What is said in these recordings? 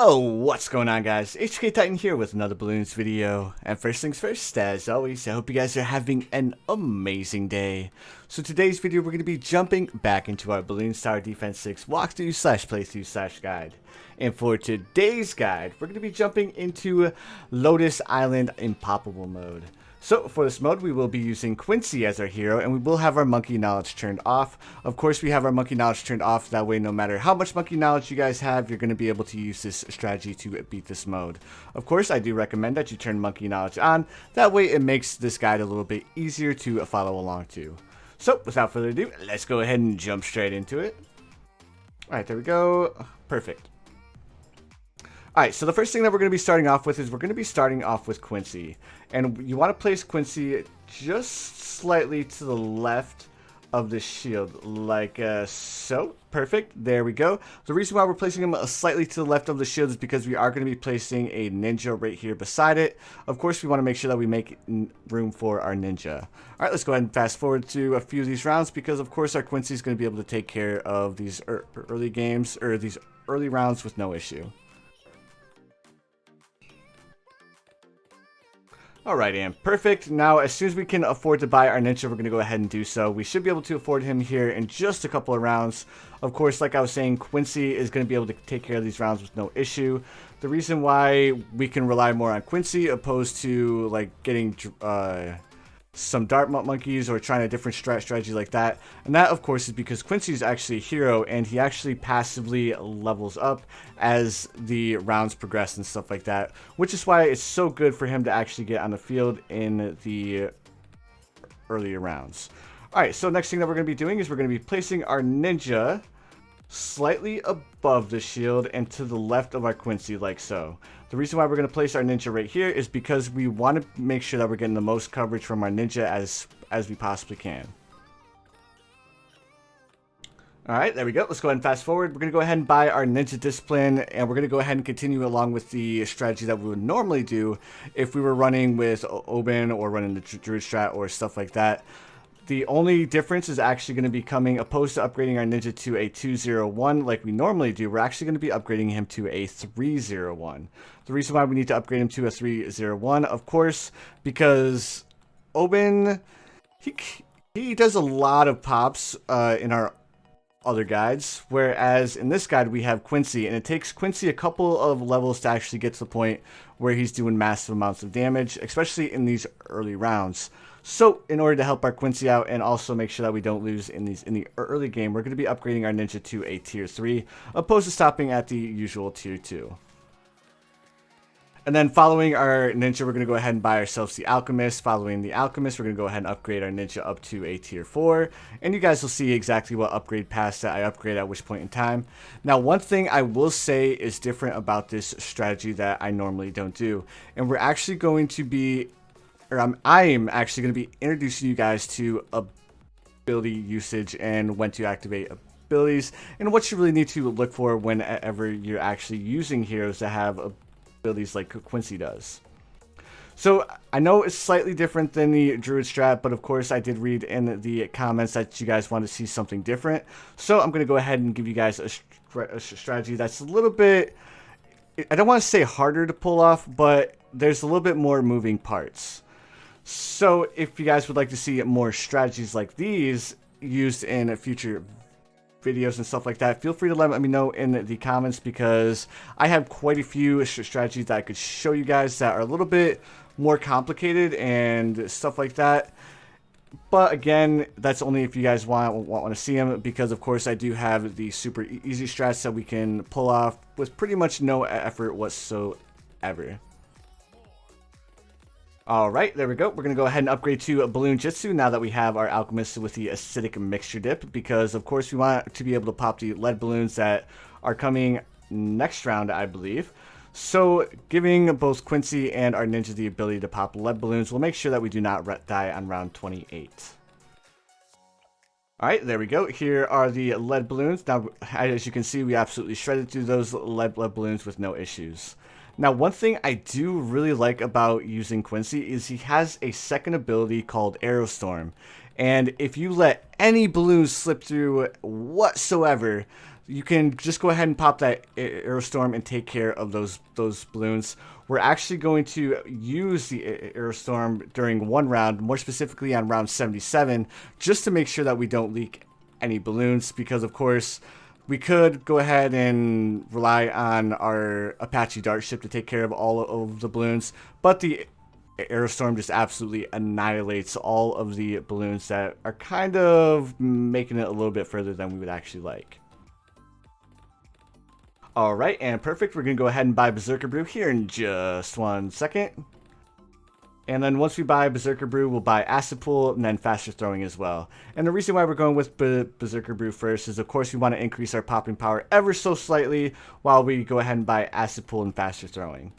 Yo, what's going on, guys? HK Titan here with another balloons video. And first things first, as always, I hope you guys are having an amazing day. So today's video, we're going to be jumping back into our Balloons Tower Defense 6 walkthrough slash playthrough slash guide. And for today's guide, we're going to be jumping into Lotus Island Impoppable mode. So for this mode, we will be using Quincy as our hero, and we will have our monkey knowledge turned off. Of course, we have our monkey knowledge turned off. That way, no matter how much monkey knowledge you guys have, you're going to be able to use this strategy to beat this mode. Of course, I do recommend that you turn monkey knowledge on. That way, it makes this guide a little bit easier to follow along to. So without further ado, let's go ahead and jump straight into it. All right, there we go. Perfect. Alright, so the first thing that we're going to be starting off with is we're going to be starting off with Quincy. And you want to place Quincy just slightly to the left of the shield, like so. Perfect. There we go. The reason why we're placing him slightly to the left of the shield is because we are going to be placing a ninja right here beside it. Of course, we want to make sure that we make room for our ninja. Alright, let's go ahead and fast forward to a few of these rounds because, of course, our Quincy is going to be able to take care of these early games, or these early rounds with no issue. Alright, and perfect. Now, as soon as we can afford to buy our ninja, we're going to go ahead and do so. We should be able to afford him here in just a couple of rounds. Of course, like I was saying, Quincy is going to be able to take care of these rounds with no issue. The reason why we can rely more on Quincy opposed to like getting some dart monkeys or trying a different strategy like that, and that of course is because Quincy is actually a hero and he actually passively levels up as the rounds progress and stuff like that, which is why it's so good for him to actually get on the field in the earlier rounds. Alright, so next thing that we're going to be doing is we're going to be placing our ninja slightly above the shield and to the left of our Quincy, like so. The reason why we're going to place our ninja right here is because we want to make sure that we're getting the most coverage from our ninja as we possibly can. Alright, there we go. Let's go ahead and fast forward. We're going to go ahead and buy our ninja discipline, and we're going to go ahead and continue along with the strategy that we would normally do if we were running with Oben or running the druid strat or stuff like that. The only difference is actually going to be coming, opposed to upgrading our ninja to a 201 like we normally do, we're actually going to be upgrading him to a 301. The reason why we need to upgrade him to a 301, of course, because Oben, he does a lot of pops in our other guides, whereas in this guide we have Quincy, and it takes Quincy a couple of levels to actually get to the point where he's doing massive amounts of damage, especially in these early rounds. So in order to help our Quincy out and also make sure that we don't lose in the early game, we're going to be upgrading our ninja to a tier 3 opposed to stopping at the usual tier 2. And then following our ninja, we're going to go ahead and buy ourselves the alchemist. Following the alchemist, we're going to go ahead and upgrade our ninja up to a tier 4. And you guys will see exactly what upgrade pass that I upgrade at which point in time. Now, one thing I will say is different about this strategy that I normally don't do. And we're actually going to be, I am actually going to be introducing you guys to ability usage and when to activate abilities. And what you really need to look for whenever you're actually using heroes that have abilities like Quincy does. So I know it's slightly different than the druid strat, but of course I did read in the comments that you guys want to see something different. So I'm going to go ahead and give you guys a strategy that's a little bit, I don't want to say harder to pull off, but there's a little bit more moving parts. So if you guys would like to see more strategies like these used in future videos and stuff like that, feel free to let me know in the comments, because I have quite a few strategies that I could show you guys that are a little bit more complicated and stuff like that. But again, that's only if you guys want to see them, because of course I do have the super easy strats that we can pull off with pretty much no effort whatsoever. Alright, there we go. We're going to go ahead and upgrade to a Balloon Jitsu now that we have our Alchemist with the acidic mixture dip, because of course we want to be able to pop the lead balloons that are coming next round, I believe. So giving both Quincy and our ninja the ability to pop lead balloons will make sure that we do not die on round 28. Alright, there we go. Here are the lead balloons. Now, as you can see, we absolutely shredded through those lead balloons with no issues. Now, one thing I do really like about using Quincy is he has a second ability called Aerostorm. And if you let any balloons slip through whatsoever, you can just go ahead and pop that Aerostorm and take care of those balloons. We're actually going to use the Aerostorm during one round, more specifically on round 77, just to make sure that we don't leak any balloons, because of course we could go ahead and rely on our Apache Dart ship to take care of all of the balloons, but the Aerostorm just absolutely annihilates all of the balloons that are kind of making it a little bit further than we would actually like. Alright, and perfect. We're going to go ahead and buy Berserker Brew here in just 1 second. And then once we buy Berserker Brew, we'll buy Acid Pool and then Faster Throwing as well. And the reason why we're going with Berserker Brew first is, of course, we want to increase our popping power ever so slightly while we go ahead and buy Acid Pool and Faster Throwing.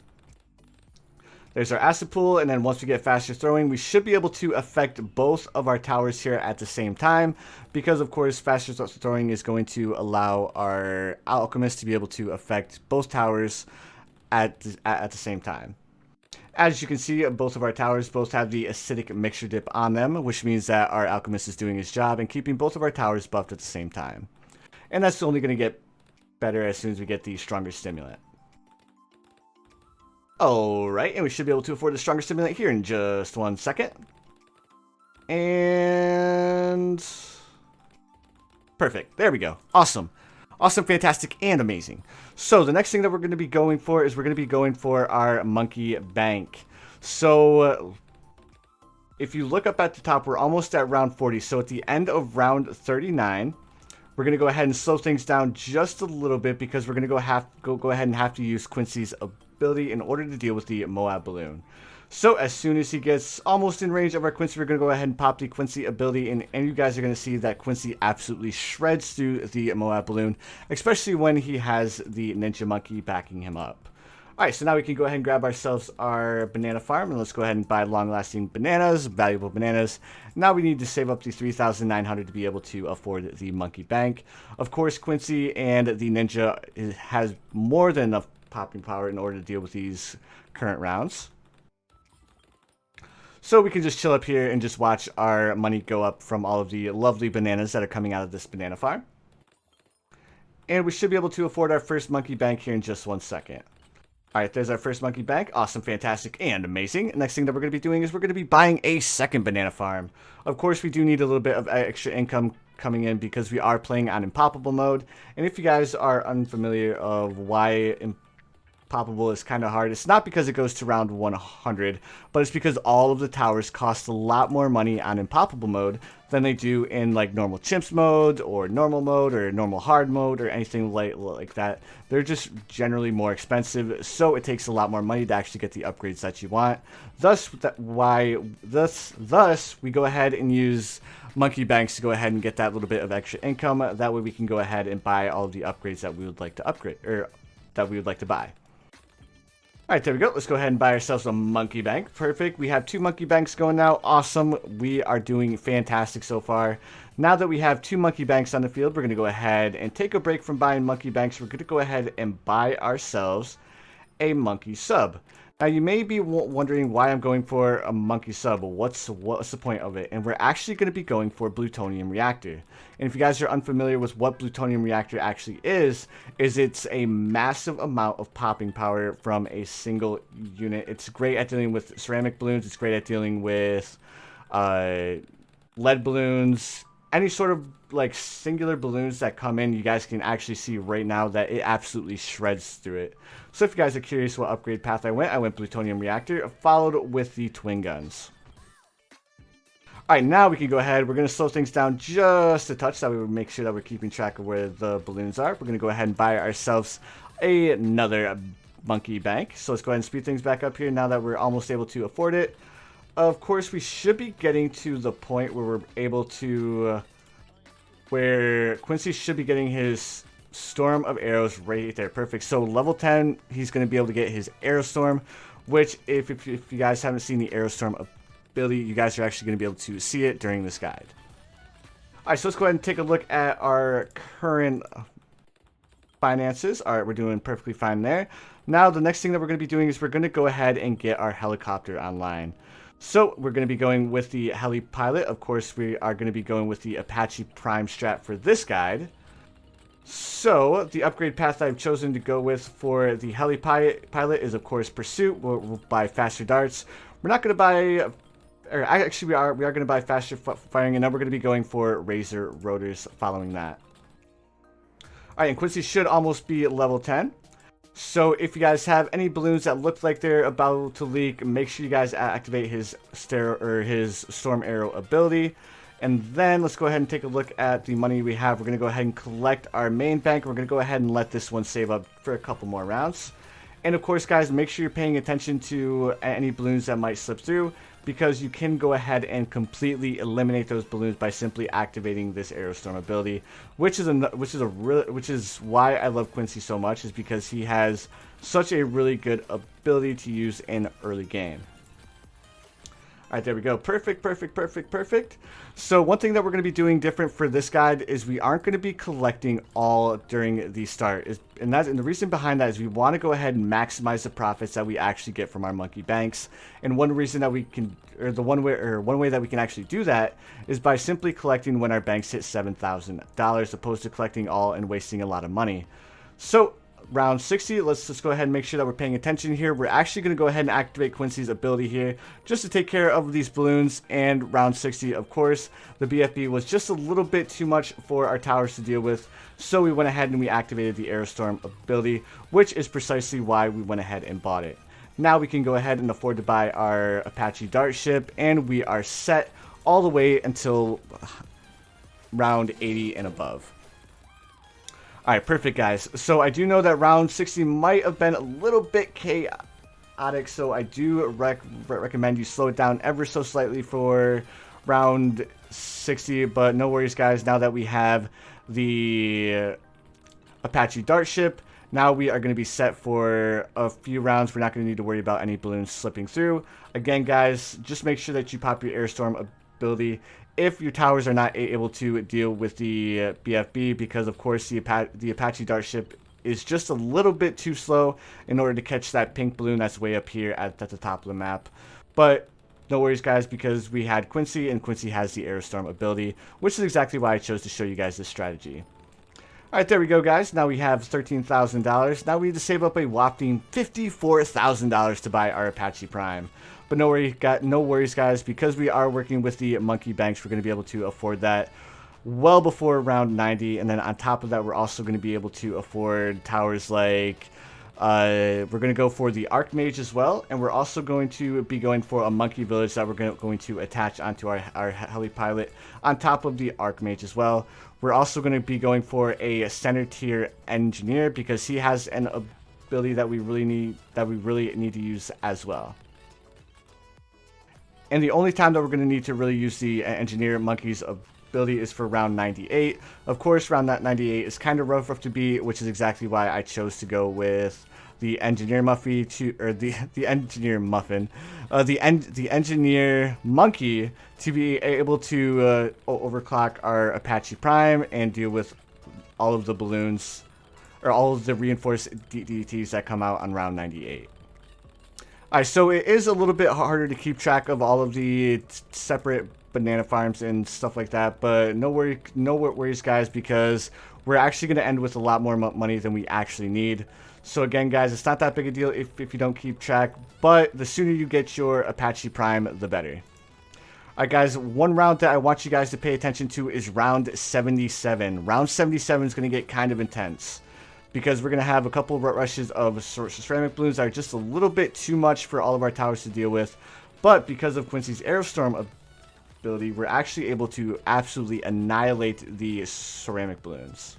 There's our Acid Pool, and then once we get Faster Throwing, we should be able to affect both of our towers here at the same time, because of course Faster Throwing is going to allow our Alchemist to be able to affect both towers at the same time. As you can see, both of our towers both have the acidic mixture dip on them, which means that our Alchemist is doing his job and keeping both of our towers buffed at the same time. And that's only going to get better as soon as we get the stronger stimulant. Alright, and we should be able to afford the stronger stimulant here in just 1 second. And perfect. There we go. Awesome. Awesome, fantastic, and amazing. So the next thing that we're going to be going for is we're going to be going for our Monkey Bank. So if you look up at the top, we're almost at round 40. So at the end of round 39, we're going to go ahead and slow things down just a little bit, because we're going to go ahead and have to use Quincy's ability in order to deal with the MOAB balloon. So as soon as he gets almost in range of our Quincy, we're going to go ahead and pop the Quincy ability, and you guys are going to see that Quincy absolutely shreds through the MOAB balloon, especially when he has the Ninja Monkey backing him up. Alright, so now we can go ahead and grab ourselves our banana farm, and let's go ahead and buy long-lasting bananas, valuable bananas. Now we need to save up the 3,900 to be able to afford the Monkey Bank. Of course, Quincy and the Ninja has more than enough popping power in order to deal with these current rounds. So we can just chill up here and just watch our money go up from all of the lovely bananas that are coming out of this banana farm. And we should be able to afford our first Monkey Bank here in just 1 second. Alright, there's our first Monkey Bank. Awesome, fantastic, and amazing. Next thing that we're going to be doing is we're going to be buying a second banana farm. Of course, we do need a little bit of extra income coming in because we are playing on Impoppable mode. And if you guys are unfamiliar of why Impoppable is kind of hard, it's not because it goes to round 100, but it's because all of the towers cost a lot more money on Impoppable mode than they do in like normal chimps mode or normal hard mode or anything like that. They're just generally more expensive, so it takes a lot more money to actually get the upgrades that you want. Thus we go ahead and use Monkey Banks to go ahead and get that little bit of extra income. That way we can go ahead and buy all of the upgrades that we would like to upgrade, or that we would like to buy. Alright, there we go. Let's go ahead and buy ourselves a Monkey Bank. Perfect. We have 2 Monkey Banks going now. Awesome. We are doing fantastic so far. Now that we have 2 Monkey Banks on the field, we're going to go ahead and take a break from buying Monkey Banks. We're going to go ahead and buy ourselves a Monkey Sub. Now, you may be wondering why I'm going for a Monkey Sub. What's the point of it? And we're actually going to be going for Plutonium Reactor. And if you guys are unfamiliar with what Plutonium Reactor actually is it's a massive amount of popping power from a single unit. It's great at dealing with ceramic balloons. It's great at dealing with lead balloons. Any sort of like singular balloons that come in, you guys can actually see right now that it absolutely shreds through it. So if you guys are curious what upgrade path I went Plutonium Reactor, followed with the Twin Guns. Alright, now we can go ahead. We're going to slow things down just a touch so we make sure that we're keeping track of where the balloons are. We're going to go ahead and buy ourselves another Monkey Bank. So let's go ahead and speed things back up here now that we're almost able to afford it. Of course, we should be getting to the point where we're able to... where Quincy should be getting his Storm of Arrows right there. Perfect. So level 10, he's going to be able to get his Aerostorm, which if you guys haven't seen the Aerostorm ability, you guys are actually going to be able to see it during this guide. Alright, so let's go ahead and take a look at our current finances. Alright, we're doing perfectly fine there. Now, the next thing that we're going to be doing is we're going to go ahead and get our helicopter online. So we're going to be going with the heli pilot. Of course, we are going to be going with the Apache Prime strat for this guide. So the upgrade path I've chosen to go with for the heli pilot is, of course, Pursuit. We'll buy faster darts. We're not going to buy, or actually we are going to buy faster firing, and then we're going to be going for Razor rotors following that. All right, and Quincy should almost be level 10. So if you guys have any balloons that look like they're about to leak, make sure you guys activate his storm arrow ability. And then let's go ahead and take a look at the money we have. We're going to go ahead and collect our main bank. We're going to go ahead and let this one save up for a couple more rounds. And of course, guys, make sure you're paying attention to any balloons that might slip through, because you can go ahead and completely eliminate those balloons by simply activating this Aerostorm ability, which is why I love Quincy so much, is because he has such a really good ability to use in early game. All right, there we go. Perfect, perfect, perfect, perfect. So one thing that we're going to be doing different for this guide is we aren't going to be collecting all during the start. And the reason behind that is we want to go ahead and maximize the profits that we actually get from our monkey banks. And one reason that we can, one way that we can actually do that is by simply collecting when our banks hit $7,000, opposed to collecting all and wasting a lot of money. So round 60, let's just go ahead and make sure that we're paying attention here. We're actually going to go ahead and activate Quincy's ability here just to take care of these balloons. And round 60, of course, the BFB was just a little bit too much for our towers to deal with, so we went ahead and we activated the Aerostorm ability, which is precisely why we went ahead and bought it. Now we can go ahead and afford to buy our Apache dart ship, and we are set all the way until round 80 and above. Alright, perfect, guys. So I do know that round 60 might have been a little bit chaotic, so I do recommend you slow it down ever so slightly for round 60, but no worries, guys. Now that we have the Apache dart ship, now we are going to be set for a few rounds. We're not going to need to worry about any balloons slipping through. Again, guys, just make sure that you pop your Aerostorm ability if your towers are not able to deal with the BFB, because of course the Apache dart ship is just a little bit too slow in order to catch that pink balloon that's way up here at the top of the map. But no worries, guys, because we had Quincy, and Quincy has the Aerostorm ability, which is exactly why I chose to show you guys this strategy. Alright, there we go, guys. Now we have $13,000. Now we need to save up a whopping $54,000 to buy our Apache Prime. But no worries, guys, because we are working with the monkey banks, we're going to be able to afford that well before round 90. And then on top of that, we're also going to be able to afford towers like, we're going to go for the Archmage as well. And we're also going to be going for a monkey village that we're going to attach onto our heli pilot on top of the Archmage as well. We're also going to be going for a center tier engineer, because he has an ability that we really need to use as well. And the only time that we're going to need to really use the engineer monkey's ability is for round 98. Of course, round 98 is kind of rough to beat, which is exactly why I chose to go with the engineer the engineer monkey to be able to overclock our Apache Prime and deal with all of the balloons, or all of the reinforced DTs that come out on round 98. Alright, so it is a little bit harder to keep track of all of the separate banana farms and stuff like that, but no worries, guys, because we're actually going to end with a lot more money than we actually need. So again, guys, it's not that big a deal if you don't keep track, but the sooner you get your Apache Prime, the better. Alright, guys, one round that I want you guys to pay attention to is round 77. Round 77 is going to get kind of intense, because we're going to have a couple of rushes of ceramic balloons that are just a little bit too much for all of our towers to deal with. But because of Quincy's Aerostorm ability, we're actually able to absolutely annihilate the ceramic balloons.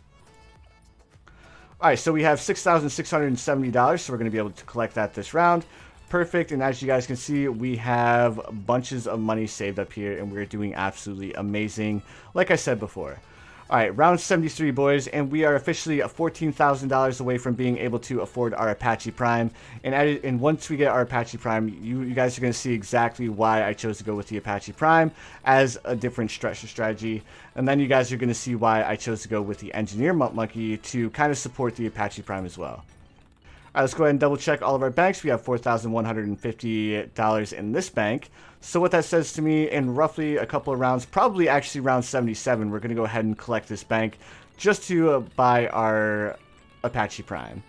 Alright, so we have $6,670, so we're going to be able to collect that this round. Perfect, and as you guys can see, we have bunches of money saved up here, and we're doing absolutely amazing, like I said before. Alright, round 73, boys, and we are officially $14,000 away from being able to afford our Apache Prime. And once we get our Apache Prime, you guys are going to see exactly why I chose to go with the Apache Prime as a different strategy. And then you guys are going to see why I chose to go with the Engineer Monkey to kind of support the Apache Prime as well. Alright, let's go ahead and double check all of our banks. We have $4,150 in this bank. So what that says to me, in roughly a couple of rounds, probably actually round 77, we're going to go ahead and collect this bank just to buy our Apache Prime.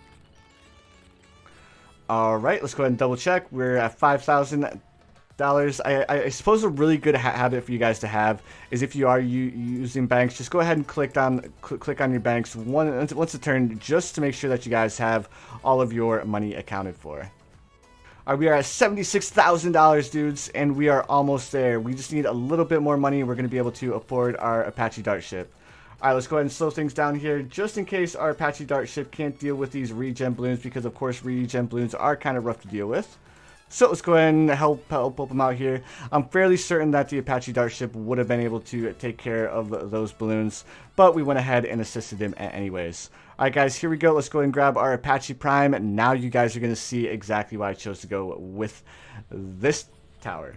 Alright, let's go ahead and double check. We're at $5,000. I suppose a really good habit for you guys to have is if you are using banks, just go ahead and click on your banks once a turn, just to make sure that you guys have all of your money accounted for. Alright, we are at $76,000, dudes, and we are almost there. We just need a little bit more money, and we're going to be able to afford our Apache Dart ship. Alright, let's go ahead and slow things down here, just in case our Apache Dart ship can't deal with these regen balloons, because of course regen balloons are kind of rough to deal with. So let's go ahead and help them out here. I'm fairly certain that the Apache Dart ship would have been able to take care of those balloons, but we went ahead and assisted him anyways. Alright guys, here we go. Let's go ahead and grab our Apache Prime. Now you guys are going to see exactly why I chose to go with this tower.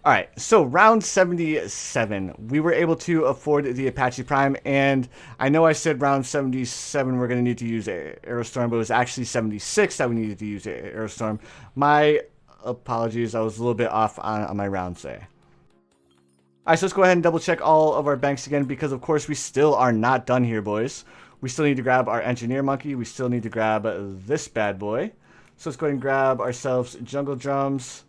Alright, so round 77, we were able to afford the Apache Prime, and I know I said round 77 we're going to need to use Aerostorm, but it was actually 76 that we needed to use Aerostorm. My apologies, I was a little bit off on my rounds there. Alright, so let's go ahead and double check all of our banks again, because of course we still are not done here, boys. We still need to grab our Engineer Monkey, we still need to grab this bad boy. So let's go ahead and grab ourselves Jungle Drums.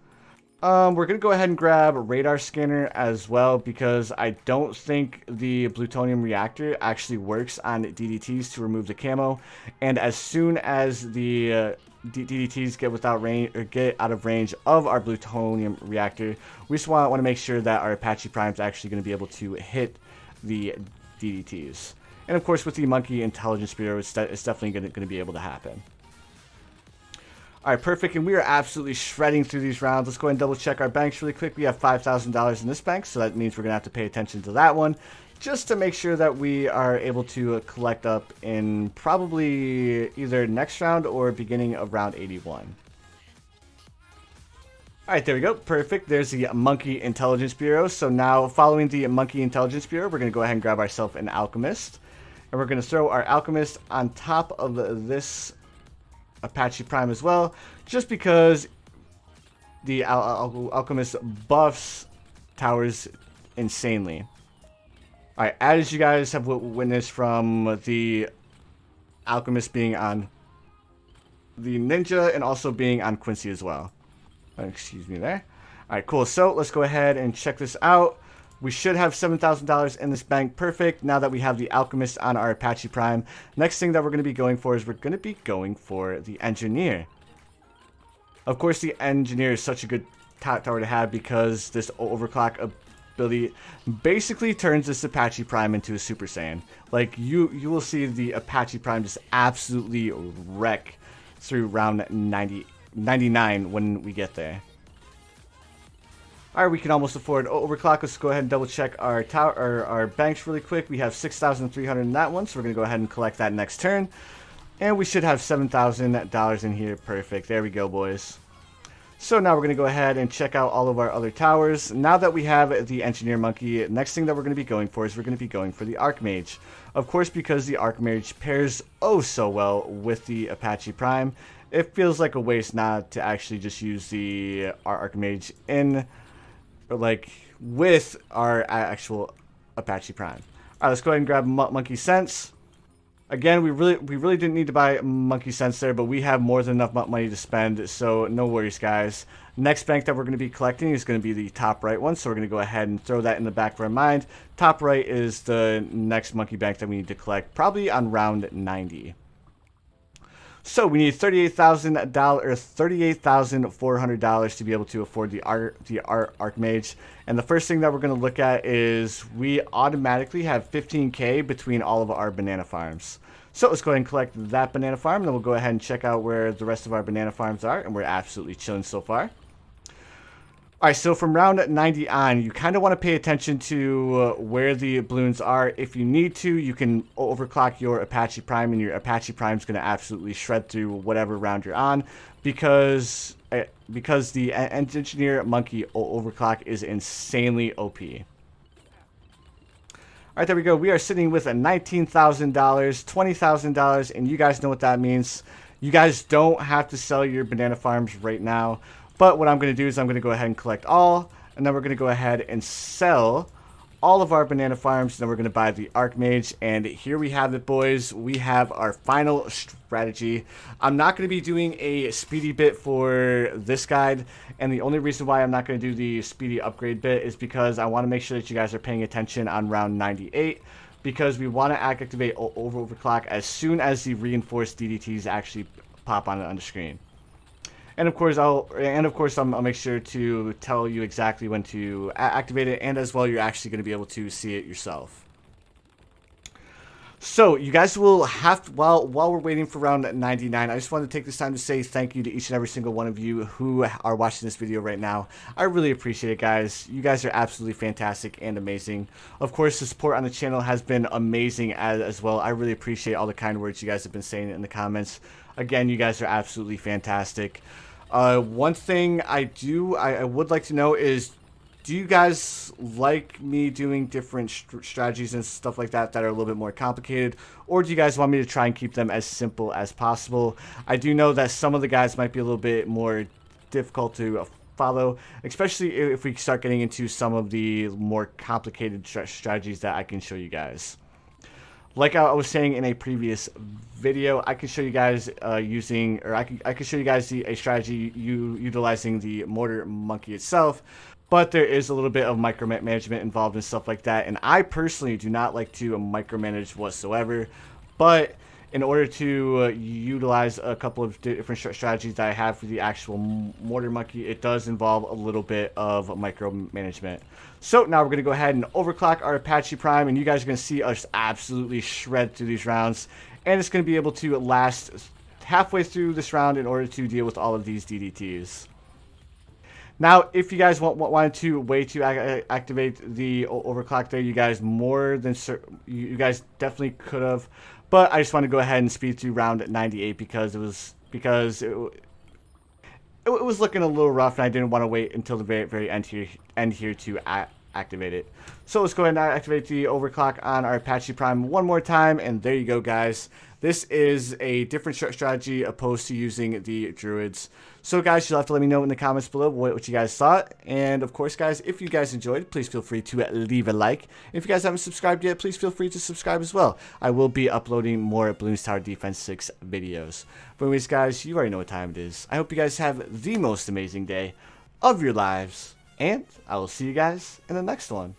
We're going to go ahead and grab Radar Scanner as well, because I don't think the Plutonium Reactor actually works on DDTs to remove the camo. And as soon as the DDTs get out of range of our Plutonium Reactor, we just want to make sure that our Apache Prime is actually going to be able to hit the DDTs. And of course, with the Monkey Intelligence Bureau, it's definitely going to be able to happen. Alright, perfect, and we are absolutely shredding through these rounds. Let's go ahead and double check our banks really quick. We have $5,000 in this bank, so that means we're going to have to pay attention to that one, just to make sure that we are able to collect up in probably either next round or beginning of round 81. Alright, there we go. Perfect. There's the Monkey Intelligence Bureau. So now, following the Monkey Intelligence Bureau, we're going to go ahead and grab ourselves an Alchemist. And we're going to throw our Alchemist on top of this Apache Prime as well, just because the Alchemist buffs towers insanely. Alright, as you guys have witnessed from the Alchemist being on the Ninja and also being on Quincy as well. Excuse me there. Alright, cool. So let's go ahead and check this out. We should have $7,000 in this bank. Perfect. Now that we have the Alchemist on our Apache Prime, next thing that we're going to be going for is we're going to be going for the Engineer. Of course, the Engineer is such a good tower to have because this overclock ability basically turns this Apache Prime into a Super Saiyan. Like, you will see the Apache Prime just absolutely wreck through round 99 when we get there. Alright, we can almost afford overclock. Let's go ahead and double check our our banks really quick. We have 6,300 in that one, so we're going to go ahead and collect that next turn. And we should have $7,000 in here. Perfect. There we go, boys. So now we're going to go ahead and check out all of our other towers. Now that we have the Engineer Monkey, next thing that we're going to be going for is we're going to be going for the Archmage. Of course, because the Archmage pairs oh so well with the Apache Prime, it feels like a waste not to actually just use the Archmage in, like, with our actual Apache Prime. Alright, let's go ahead and grab Monkey Sense. Again, we really didn't need to buy Monkey Sense there, but we have more than enough money to spend, so no worries, guys. Next bank that we're going to be collecting is going to be the top right one, so we're going to go ahead and throw that in the back of our mind. Top right is the next monkey bank that we need to collect, probably on round 90. So we need $38,400 to be able to afford the Archmage. And the first thing that we're going to look at is we automatically have 15k between all of our banana farms. So let's go ahead and collect that banana farm, and then we'll go ahead and check out where the rest of our banana farms are, and we're absolutely chilling so far. Alright, so from round 90 on, you kind of want to pay attention to where the balloons are. If you need to, you can overclock your Apache Prime, and your Apache Prime is going to absolutely shred through whatever round you're on, because the Engineer Monkey overclock is insanely OP. Alright, there we go. We are sitting with a $19,000, $20,000, and you guys know what that means. You guys don't have to sell your banana farms right now. But what I'm going to do is I'm going to go ahead and collect all, and then we're going to go ahead and sell all of our banana farms. Then we're going to buy the Archmage, and here we have it, boys. We have our final strategy. I'm not going to be doing a speedy bit for this guide, and the only reason why I'm not going to do the speedy upgrade bit is because I want to make sure that you guys are paying attention on round 98, because we want to activate overclock as soon as the reinforced DDTs actually pop on the screen. And of course, I'll make sure to tell you exactly when to activate it, and as well, you're actually going to be able to see it yourself. So you guys will have to, while we're waiting for round 99, I just want to take this time to say thank you to each and every single one of you who are watching this video right now. I really appreciate it, guys. You guys are absolutely fantastic and amazing. Of course, the support on the channel has been amazing as well. I really appreciate all the kind words you guys have been saying in the comments. Again, you guys are absolutely fantastic. One thing I would like to know is, do you guys like me doing different strategies and stuff like that that are a little bit more complicated, or do you guys want me to try and keep them as simple as possible? I do know that some of the guys might be a little bit more difficult to follow, especially if we start getting into some of the more complicated strategies that I can show you guys. Like I was saying in a previous video, I can show you guys I can show you guys a strategy utilizing the mortar monkey itself, but there is a little bit of micromanagement involved and stuff like that, and I personally do not like to micromanage whatsoever. But in order to utilize a couple of different strategies that I have for the actual mortar monkey, it does involve a little bit of micromanagement. So now we're going to go ahead and overclock our Apache Prime, and you guys are going to see us absolutely shred through these rounds, and it's going to be able to last halfway through this round in order to deal with all of these DDTs. Now, if you guys wanted to wait to activate the overclock there, you guys you guys definitely could have. But I just want to go ahead and speed through round 98 because it was looking a little rough, and I didn't want to wait until the very end here to activate it. So let's go ahead and activate the overclock on our Apache Prime one more time, and there you go, guys. This is a different strategy opposed to using the druids. So guys, you'll have to let me know in the comments below what you guys thought. And of course, guys, if you guys enjoyed, please feel free to leave a like. If you guys haven't subscribed yet, please feel free to subscribe as well. I will be uploading more Bloons Tower Defense 6 videos. But anyways, guys, you already know what time it is. I hope you guys have the most amazing day of your lives, and I will see you guys in the next one.